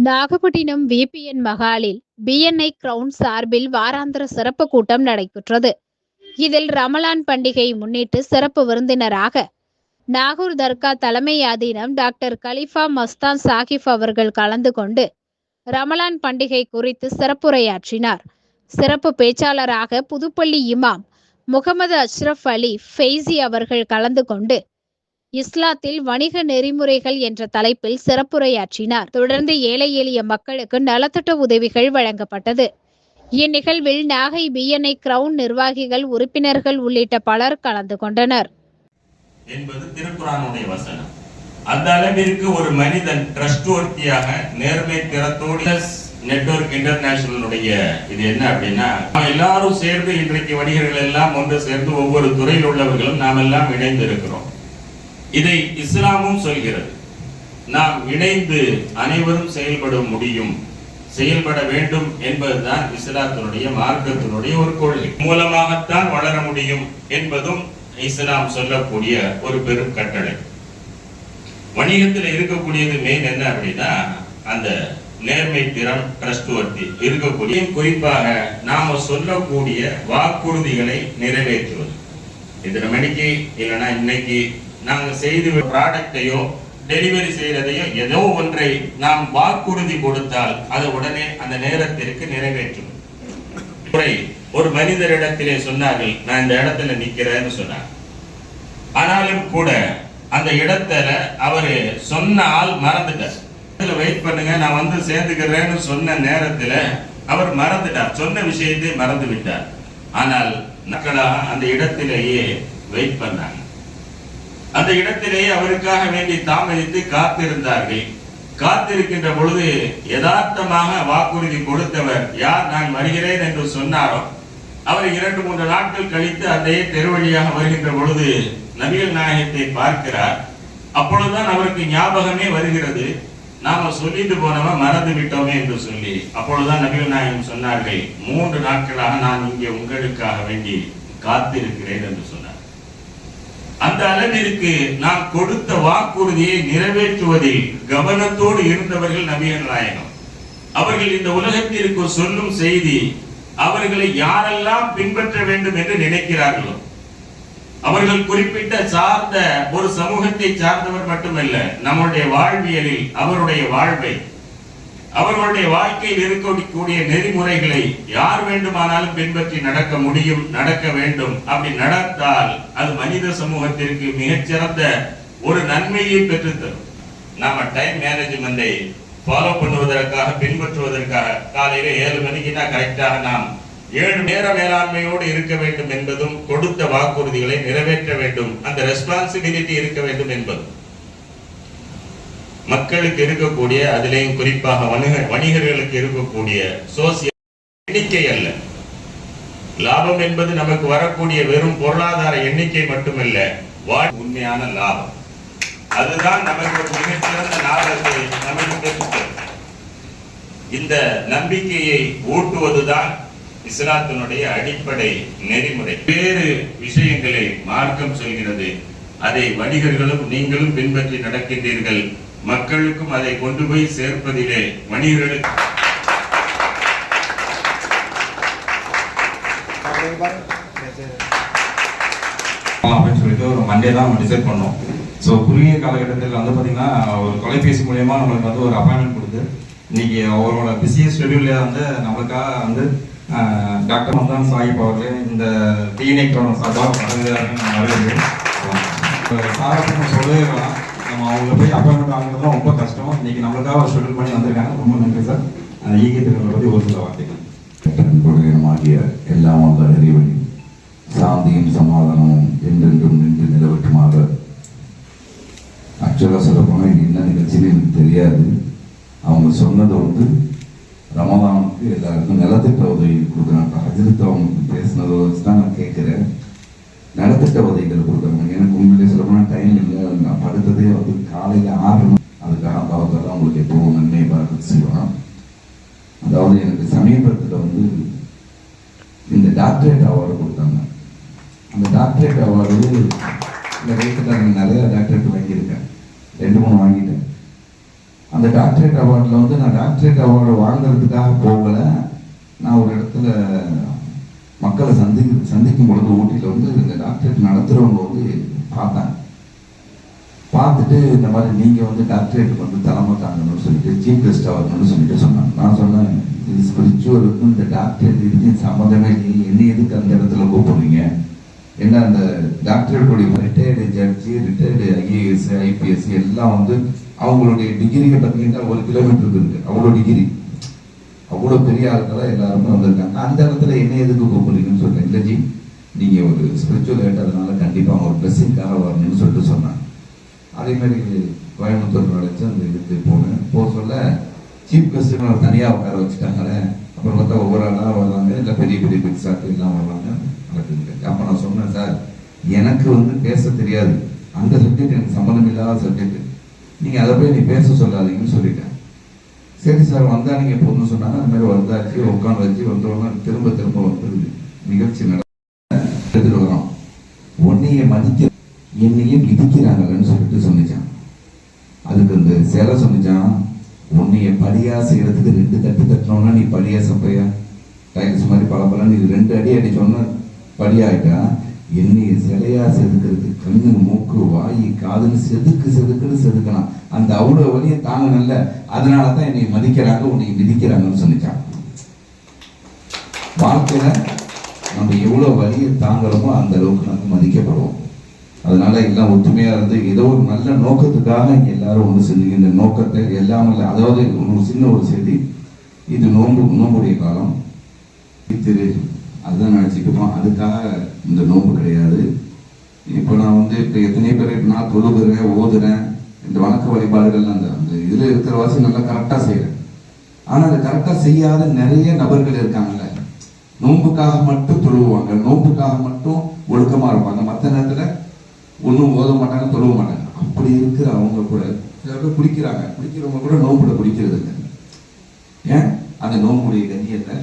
Nagapattinam VPN மகாலில் BNI crown சார்பில் வாராந்திர சிறப்பு கூட்டம் நடைபெற்றது. இதில் ரமலான் பண்டிகை முன்னிட்டு சிறப்பு விருந்தினராக நாகூர் தர்கா தலைமை ஆதீனம் டாக்டர் கலிஃபா மஸ்தான் சாகிப் அவர்கள் கலந்து கொண்டு ரமலான் பண்டிகை குறித்து சிறப்புரையாற்றினார். சிறப்பு பேச்சாளராக புதுப்பள்ளி இமாம் முகமது அஷ்ரப் அலி ஃபெய்சி அவர்கள் கலந்து கொண்டு இஸ்லாத்தில் வணிக நெறிமுறைகள் என்ற தலைப்பில் சிறப்புரையாற்றினார். தொடர்ந்து ஏழை எளிய மக்களுக்கு நலத்திட்ட உதவிகள் வழங்கப்பட்டது. இந்நிகழ்வில் நாகை பிஎன்ஐ கிரவுன் நிர்வாகிகள், உறுப்பினர்கள் உள்ளிட்ட பலர் கலந்து கொண்டனர். என்பது திருக்குர்ஆனுடைய வசனம். அந்த அளவிற்கு ஒரு மனிதன் ட்ரஸ்ட்வர்த்தியாக நேர்மை திறத்தோடு நெட்வொர்க் இன்டர்நேஷனலுடைய இது என்ன அப்படின்னா, எல்லாரும் சேர்ந்து இன்றைக்கு வணிகர்கள் எல்லாம் ஒன்று சேர்ந்து ஒவ்வொரு துறையில் உள்ளவர்களும் நாம் எல்லாம் இணைந்து இருக்கிறோம். இதை இஸ்லாமும் சொல்கிறது. நாம் இணைந்து அனைவரும் செயல்பட வேண்டும் என்பதுதான் இஸ்லாத்தினுடைய மார்க்கத்தினுடைய ஒரு கொள்கை. மூலமாகத்தான் வளர முடியும் என்பதும் இஸ்லாம் சொல்லக்கூடிய ஒரு பெரும் கட்டளை. வணிகத்தில் இருக்கக்கூடியது மெயின் என்ன அப்படின்னா, அந்த நேர்மை திறன், ட்ரஸ்ட்வர்த்தி இருக்கக்கூடிய, குறிப்பாக நாம சொல்லக்கூடிய வாக்குறுதிகளை நிறைவேற்றுவது. இத்தனை மணிக்கு இல்லைன்னா இன்னைக்கு நாங்கள் செய்து ப்ராடக்டையோ டெலிவரி செய்யறதையோ ஏதோ ஒன்றை நாம் வாக்குறுதி கொடுத்தால் அதை உடனே அந்த நேரத்திற்கு நிறைவேற்றும். ஒரு மனிதரிடத்திலே சொன்னார்கள், நான் இந்த இடத்துல நிக்கிறேன்னு சொன்னார். ஆனாலும் கூட அந்த இடத்துல அவரு சொன்ன ஆள் மறந்துட்டார். வெயிட் பண்ணுங்க, நான் வந்து சேர்ந்துக்கிறேன்னு சொன்ன நேரத்துல அவர் மறந்துட்டார், சொன்ன விஷயத்தை மறந்து விட்டார். ஆனால் மக்களாக அந்த இடத்திலேயே வெயிட் பண்ணாங்க. அந்த இடத்திலேயே அவருக்காக வேண்டி தாமதித்து காத்திருந்தார்கள். காத்திருக்கின்ற பொழுது யதார்த்தமாக வாக்குறுதி கொடுத்தவர் யார் நான் வருகிறேன் என்று சொன்னாரோ அவர் 2-3 நாட்கள் கழித்து அதே தெருவழியாக வருகின்ற பொழுது நபிகள் நாயகத்தை பார்க்கிறார். அப்பொழுதுதான் அவருக்கு ஞாபகமே வருகிறது, நாம சொல்லிட்டு போனவன் மறந்து விட்டோமே என்று சொல்லி. அப்பொழுதுதான் நபிகள் நாயகம் சொன்னார்கள், 3 நாட்களாக நான் இங்கே உங்களுக்காக வேண்டி காத்திருக்கிறேன் என்று சொன்னார். அந்த அளவிற்கு நாம் கொடுத்த வாக்குறுதியை நிறைவேற்றுவதில் கவனத்தோடு இருந்தவர்கள் நபிகள் நாயகம். அவர்கள் இந்த உலகத்திற்கு சொல்லும் செய்தி, அவர்களை யாரெல்லாம் பின்பற்ற வேண்டும் என்று நினைக்கிறார்களோ, அவர்கள் குறிப்பிட்ட சார்ந்த ஒரு சமூகத்தை சார்ந்தவர் மட்டுமல்ல, நம்முடைய வாழ்வியலில் அவருடைய வாழ்வை, அவர்களுடைய வாழ்க்கையில் இருக்கக்கூடிய நெறிமுறைகளை யார் வேண்டுமானாலும் பின்பற்றி நடக்க முடியும், நடக்க வேண்டும். அப்படி நடந்தால் அது மனித சமூகத்திற்கு மிகச்சிறந்த ஒரு நன்மையை பெற்றுத்தரும். நாம டைம் மேனேஜ்மெண்டை ஃபாலோ பண்ணுவதற்காக, பின்பற்றுவதற்காக காலையில 7 மணிக்குனா கரெக்டாக நாம் 7 நேர மேலாண்மையோடு இருக்க வேண்டும் என்பதும், கொடுத்த வாக்குறுதிகளை நிறைவேற்ற வேண்டும், அந்த ரெஸ்பான்சிபிலிட்டி இருக்க வேண்டும் என்பதும் மக்களுக்கு இருக்கக்கூடிய, அதிலேயும் குறிப்பாக வணிகர்களுக்கு இருக்கக்கூடிய சோசியல் எண்ணிக்கை அல்ல. லாபம் என்பது நமக்கு வரக்கூடிய வெறும் பொருளாதார எண்ணிக்கை மட்டுமல்ல, உண்மையான லாபம். அதுதான் நமக்கு மிகச்சிறந்த லாபத்தை நமக்கு பெற்றுத்தரும். இந்த நம்பிக்கையை ஊட்டுவதுதான் இஸ்லாத்தினுடைய அடிப்படை நெறிமுறை. வேறு விஷயங்களை மார்க்கம் சொல்கிறது, அதை வணிகர்களும் நீங்களும் பின்பற்றி நடக்கின்றீர்கள். மக்களுக்கும் அதை கொண்டு போய் சேர்ப்பதிலே வணிகர்களுக்கு ஒரு மண்டே தான் டிசைட் பண்ணோம். ஸோ குறுகிய காலகட்டத்தில் வந்து பார்த்தீங்கன்னா ஒரு தொலைபேசி மூலயமா நம்மளுக்கு வந்து ஒரு அப்பாயின்மெண்ட் கொடுத்து, இன்னைக்கு அவரோட பிஸியஸ்ட் ஷெட்யூல்ல வந்து நம்மளுக்காக வந்து டாக்டர் மஸ்தான் சாஹிப் அவர்கள் இந்த பிஎன்ஐ கிரவுன் சார்பாக வரவேற்கிறேன். சாரப்பம் சொல்லவே வேணாம், நம்ம அவங்கள போய் அப்பாயின்மெண்ட் வாங்குறதுலாம் ரொம்ப கஷ்டம். இன்னைக்கு நம்மளுக்காக ஷெட்யூல் பண்ணி வந்திருக்காங்க. ரொம்ப நன்றி சார். அந்த ஈகத்திறனை பற்றி ஒரு சில வார்த்தைகள். கொள்கையமாகிய எல்லாம் வந்த இறைவன் சாந்தியும் சமாதானமும் என்றென்றும் நின்று நிலவட்டுமாக. ஆக்சுவலாக சொல்ல போனால் இது என்ன நிகழ்ச்சின்னு எனக்கு தெரியாது. அவங்க சொன்னதை வந்து ரமலானுக்கு எல்லாருக்கும் நலத்திட்ட உதவி கொடுக்குறாங்க. ஹஜ்ரத் அவங்க பேசினதை வச்சு தான் நான் கேட்குறேன். நலத்திட்ட உதவிகள் கொடுக்குறாங்க. எனக்கு உண்மையிலே சொல்ல போனால் டைம் இல்லை. நான் படுத்ததே வந்து காலையில் 6 மணி. அதுக்காக அல்லாஹ் உங்களுக்கு எப்போவும் நன்மை பார்த்து செய்வான். அதாவது எனக்கு சமீபத்தில் வந்து இந்த டாக்டரேட் அவார்டு கொடுத்தாங்க. அந்த டாக்டரேட் அவார்டு இந்த வயசுல நிறைய டாக்டரேட் வாங்கியிருக்கேன், 2-3 வாங்கிட்டேன். அந்த டாக்டரேட் அவார்டில் வந்து நான் டாக்டரேட் அவார்டு வாங்குறதுக்காக போகல. நான் ஒரு இடத்துல மக்களை சந்திக்கும் பொழுது ஊட்டியில் வந்து இந்த டாக்டரேட் நடத்துகிறவங்க வந்து பார்த்தாங்க. பார்த்துட்டு இந்த மாதிரி நீங்கள் வந்து டாக்டரேட்டுக்கு வந்து தலைமை தாங்கணும்னு சொல்லிட்டு சீஃப் கெஸ்ட்டாக வரணும்னு சொல்லிட்டு சொன்னாங்க. நான் சொன்னேன், இது ஸ்பிரிச்சுவலுக்கும் இந்த டாக்டரேட் இதுக்கும் சம்மந்தமே இல்லை, என்ன எதுக்கு அந்த இடத்துல கூப்பிடுறீங்க? ஏன்னா அந்த டாக்டரேட்டுடைய ரிட்டையர்டு ஜட்ஜி, ரிட்டையர்டு ஐஏஎஸ், ஐபிஎஸ் எல்லாம் வந்து அவங்களுடைய டிகிரியை பார்த்தீங்கன்னா 1 கிலோமீட்டருக்கு இருக்கு. அவ்வளோ டிகிரி, அவ்வளோ பெரிய ஆட்களாக எல்லாருமே வந்திருக்காங்க. அந்த இடத்துல என்ன எதுக்கு கூப்பிடுறீங்கன்னு சொல்றேன். இல்லை ஜி, நீங்கள் ஒரு ஸ்பிரிச்சுவல் ஏற்றதுனால கண்டிப்பாக ஒரு பிளஸிங்காக வரணும்னு சொல்லிட்டு சொன்னாங்க. அதே மாதிரி கோயம்புத்தூர் அழைச்சி அந்த இதுக்கு போக சொல்ல சீஃப் கெஸ்ட்டு தனியாக உட்கார வச்சுட்டாங்களே. அப்புறம் பார்த்தா ஒவ்வொரு ஆளாக வர்றாங்க, இல்லை பெரிய பெரிய பிக் ஷாட் எல்லாம் வர்றாங்க நடக்குதுங்க. அப்போ நான் சொன்னேன், சார் எனக்கு வந்து பேச தெரியாது, அந்த சப்ஜெக்ட் எனக்கு சம்மந்தம் இல்லாத சப்ஜெக்ட், நீங்கள் அதை போய் நீ பேச சொல்லாதீங்கன்னு சொல்லிட்டேன். சரி சார் வந்தா நீங்கள் பொண்ணு சொன்னாங்க. அந்த மாதிரி வந்தாச்சு, உட்காந்து வச்சு வந்தோன்னா திரும்ப திரும்ப வந்துருது நிகழ்ச்சி எடுத்துட்டு வரோம். உன்னைய மதிக்க என்னையும் மிதிக்கிறாங்கன்னு சொல்லிட்டு சொன்னிச்சான். அதுக்கு அந்த சிலை சொன்னிச்சான், உன்னைய படியா செய்யறதுக்கு 2 தட்டு தட்டினோம்னா நீ படியா சப்பையா டைல்ஸ் மாதிரி பல நீ 2 அடி அடிச்சோன்னா படியாயிட்டா, என்னைய சிலையா செதுக்கிறதுக்கு கண்ணு, மூக்கு, வாய், காதுன்னு செதுக்குன்னு செதுக்கலாம். அந்த அவ்வளோ வழியை தாங்க நல்ல, அதனால தான் என்னை மதிக்கிறாங்க, உன்னை மிதிக்கிறாங்கன்னு சொன்னிச்சான். வாழ்க்கையில நம்ம எவ்வளோ வழியை தாங்குறோமோ அந்த அளவுக்கு நம்ம மதிக்கப்படுவோம். அதனால எல்லாம் ஒற்றுமையா இருந்து ஏதோ ஒரு நல்ல நோக்கத்துக்காக இங்க எல்லாரும் ஒன்று செஞ்சீங்க. இந்த நோக்கத்தை எல்லாம் இல்லை, அதாவது ஒரு சின்ன ஒரு செய்தி, இது நோம்புடைய காலம், அதுதான் நினைச்சுக்குவோம். அதுக்காக இந்த நோம்பு கிடையாது. இப்போ நான் வந்து இப்போ எத்தனை பேர் இப்போ நான் தொழுகிறேன், ஓதுறேன், இந்த வணக்க வழிபாடுகள் அந்த அந்த இதில் இருக்கிற வாசி நல்லா கரெக்டாக செய்கிறேன். ஆனால் அதை கரெக்டாக செய்யாத நிறைய நபர்கள் இருக்காங்கல்ல, நோம்புக்காக மட்டும் தொழுவாங்க, நோம்புக்காக மட்டும் ஒழுக்கமாக இருப்பாங்க, மற்ற நேரத்தில் ஒன்றும் ஓத மாட்டாங்க, தொழுவ மாட்டாங்க. அப்படி இருக்கிற அவங்க கூட சில பேர் குடிக்கிறவங்க கூட நோம்புல குடிக்கிறது இல்லை. ஏன்? அந்த நோம்புடைய கண்ணியத்தை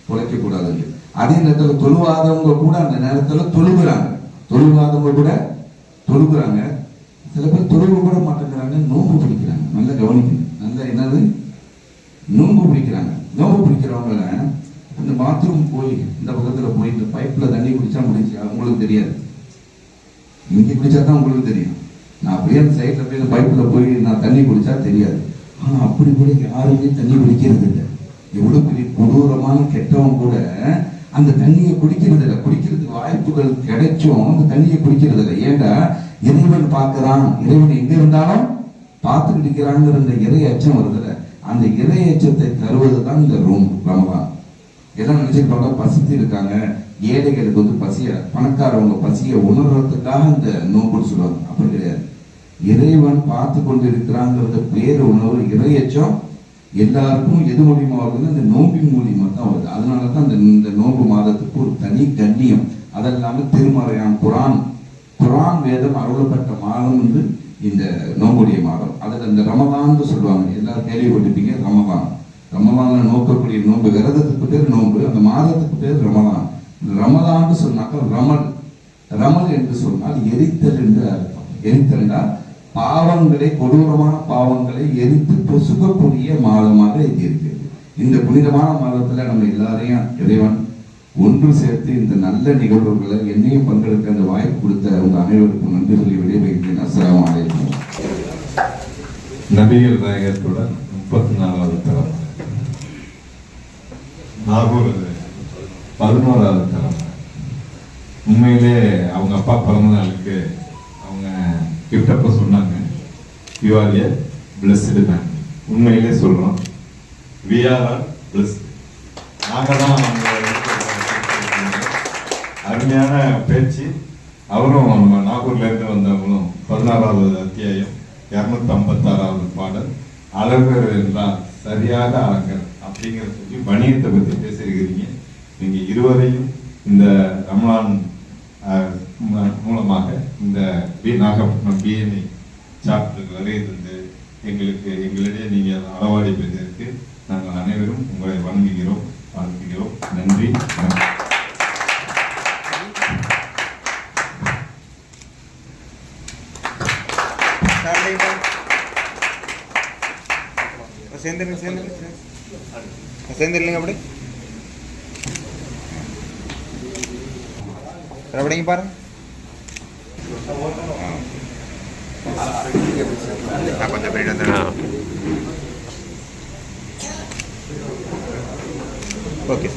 குலைக்கக்கூடாது. அதே நேரத்தில் தொழுவாதவங்க கூட அந்த நேரத்தில் தொழுவாதவங்க கூட தொழுகிறாங்க. சில பேர் தொழுவ கூட மாட்டேங்கிறாங்க, நோம்பு பிடிக்கிறாங்க. நல்லா கவனிக்கணும். நல்லா என்னது நோம்பு பிடிக்கிறாங்க. நோம்பு பிடிக்கிறவங்கள இந்த பாத்ரூம் போய் இந்த பக்கத்தில் போய் இந்த பைப்பில் தண்ணி குடிச்சா முடிச்சு அவங்களுக்கு தெரியாது. இங்கே குடிச்சா தான் உங்களுக்கு தெரியும். நான் அப்படியே அந்த சைடில் போய் இந்த பைப்பில் போய் நான் தண்ணி குடிச்சா தெரியாது. ஆனால் அப்படி கூட யாருமே தண்ணி குடிக்கிறது இல்லை. எவ்வளோ பெரிய கொடூரமான கெட்டவங்க கூட அந்த தண்ணியை குடிக்கிறது இல்லை. குடிக்கிறதுக்கு வாய்ப்புகள் கிடைச்சும் அந்த தண்ணியை குடிக்கிறது இல்லை. ஏண்டா? இறைவன் பார்க்கிறான், இறைவன் எங்க இருந்தாலும் பார்த்துக்கிட்டு இருக்கிறாங்கிற இந்த இறை அச்சம் வருதுல, அந்த இறை அச்சத்தை தருவது தான் இந்த ரமலான். எல்லாம் நினைச்சுட்டு பசித்து இருக்காங்க, ஏழைகளுக்கு வந்து பசிய, பணக்காரவங்க பசியை உணர்றதுக்காக இந்த நோம்பு சொல்லுவாங்க. அப்படி கிடையாது. இறைவன் பார்த்து கொண்டு இருக்கிறாங்கிறத பேர் உணர்வு, இறையச்சம் எல்லாருக்கும் எது மூலியமா வருதுன்னா இந்த நோம்பின் மூலியமா தான் வருது. அதனாலதான் இந்த நோம்பு மாதத்துக்கு ஒரு தனி கண்ணியம். அதெல்லாம திருமறையான் குரான் வேதம் அருளப்பட்ட மாதம் வந்து இந்த நோம்புடைய மாதம். அதில் இந்த ரமலான்னு சொல்லுவாங்க, எல்லாரும் கேள்விப்பட்டிருப்பீங்க. ரமலான்ல நோக்கக்கூடிய நோன்பு, விரதத்துக்கு பேர் நோன்பு, அந்த மாதத்துக்கு பேர் ரமலான். ரமலான்னு சொன்னாக்க ரமல் என்று சொன்னால் எரித்தல் என்று அர்த்தம். எரித்தல்னா பாவங்களை, கொடூரமான பாவங்களை எரித்து பொசுக்கக்கூடிய மாதமாக இது இருக்கிறது. இந்த புனிதமான மாதத்துல நம்ம எல்லாரையும் இறைவன் ஒன்று சேர்த்து இந்த நல்ல நிகழ்வுகளை என்னையும் பங்கெடுக்க அந்த வாய்ப்பு கொடுத்த உங்க அனைவருக்கும் நன்றி சொல்லி விடைபெறுகிறேன். அஸ்ஸலாமு அலைக்கும். நபிகள் நாயகத்துடன் 34வது தலைமுறை, நாகூர் 11வது தலைமுறை. உண்மையிலே அவங்க அப்பா பிறந்த நாளுக்கு அவங்க கிஃப்டப்ப சொன்னாங்க, you R A blessed man. உண்மையிலே சொல்றோம், வி ஆர் பிளஸ்டு. நாங்கள் தான் அருமையான பேச்சு. அவரும் நம்ம நாகூர்ல இருந்து வந்தவங்களும் 16வது அத்தியாயம் 256வது பாடல், அழகர் என்றால் சரியாக அழகர் அப்படிங்கிற சொல்லி வணிகத்தை பற்றி பேசியிருக்கிறீங்க. நீங்க இருவரையும் இந்த ரமலான் மூலமாக இந்த நாகப்பட்டினம் பிஎன்ஐ சாப்டருக்கு வருகை தந்து எங்களிடையே நீங்கள் அளவாடி பெறுவதற்கு நாங்கள் அனைவரும் உங்களை வணங்குகிறோம், வாழ்த்துகிறோம். நன்றி. சேர்ந்து இல்லைங்க அப்படி அப்படிங்க பாருங்க. நான் கொஞ்சம் போயிட்டு வந்துடுறேன். ஓகே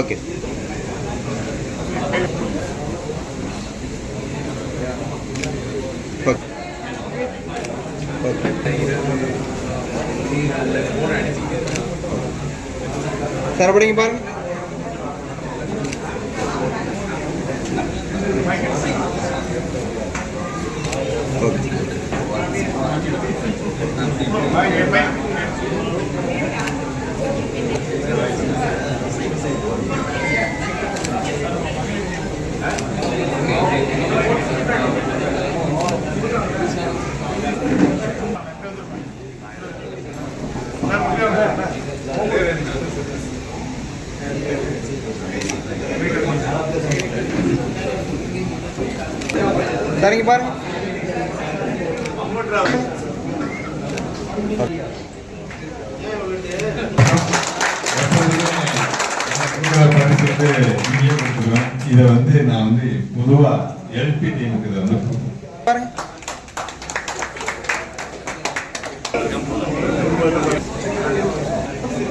ஓகே சார் அப்படிங்க பாருங்க. ஓகே சரிங்க பாருங்க. இதை வந்து நான் வந்து பொதுவா எல்பி டீமுக்கு இதை வந்து